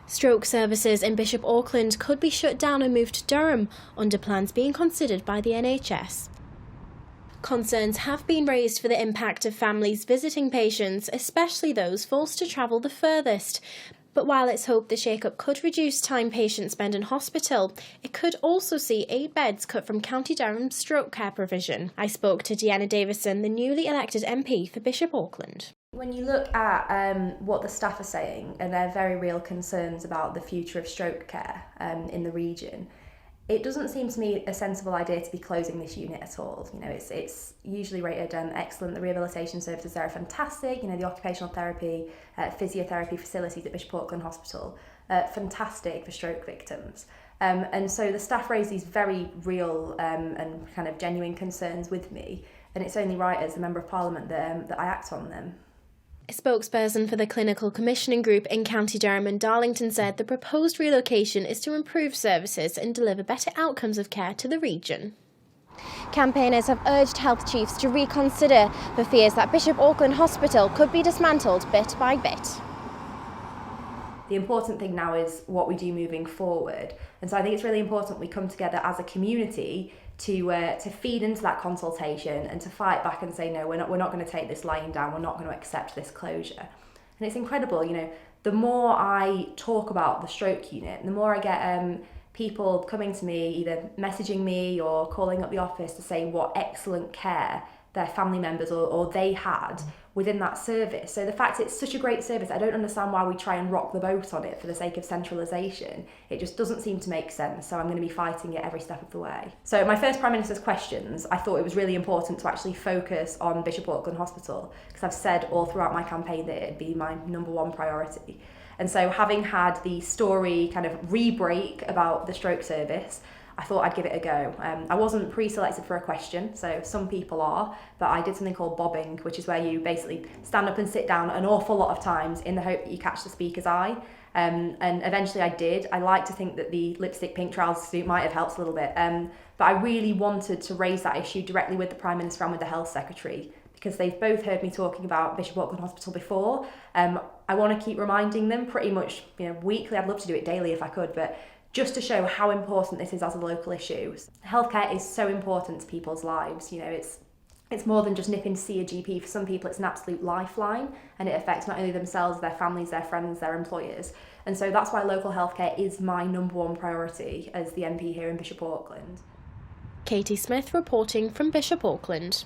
Stroke services in Bishop Auckland could be shut down and moved to Durham, under plans being considered by the NHS. Concerns have been raised for the impact of families visiting patients, especially those forced to travel the furthest. But while it's hoped the shake-up could reduce time patients spend in hospital, it could also see 8 beds cut from County Durham's stroke care provision. I spoke to Deanna Davison, the newly elected MP for Bishop Auckland. When you look at what the staff are saying and their very real concerns about the future of stroke care in the region, it doesn't seem to me a sensible idea to be closing this unit at all. You know, it's usually rated excellent. The rehabilitation services there are fantastic. You know, the occupational therapy, physiotherapy facilities at Bishop Auckland Hospital, fantastic for stroke victims. And so the staff raise these very real and kind of genuine concerns with me, and it's only right as the Member of Parliament that I act on them. A spokesperson for the Clinical Commissioning Group in County Durham and Darlington said the proposed relocation is to improve services and deliver better outcomes of care to the region. Campaigners have urged health chiefs to reconsider for fears that Bishop Auckland Hospital could be dismantled bit by bit. The important thing now is what we do moving forward, and so I think it's really important we come together as a community to feed into that consultation and to fight back and say no, we're not going to take this lying down, we're not going to accept this closure. And it's incredible, you know, the more I talk about the stroke unit, the more I get people coming to me, either messaging me or calling up the office to say what excellent care their family members or they had within that service. So the fact it's such a great service, I don't understand why we try and rock the boat on it for the sake of centralisation. It just doesn't seem to make sense, so I'm going to be fighting it every step of the way. So my first Prime Minister's questions, I thought it was really important to actually focus on Bishop Auckland Hospital, because I've said all throughout my campaign that it'd be my #1 priority. And so having had the story kind of re-break about the stroke service, I thought I'd give it a go. I wasn't pre-selected for a question, so some people are, but I did something called bobbing, which is where you basically stand up and sit down an awful lot of times in the hope that you catch the speaker's eye. And eventually I did. I like to think that the lipstick pink trouser suit might have helped a little bit, but I really wanted to raise that issue directly with the Prime Minister and with the Health Secretary, because they've both heard me talking about Bishop Auckland Hospital before. I want to keep reminding them pretty much, you know, weekly. I'd love to do it daily if I could, but just to show how important this is as a local issue. Healthcare is so important to people's lives. You know, it's more than just nipping to see a GP. For some people, it's an absolute lifeline, and it affects not only themselves, their families, their friends, their employers. And so that's why local healthcare is my #1 priority as the MP here in Bishop Auckland. Katie Smith reporting from Bishop Auckland.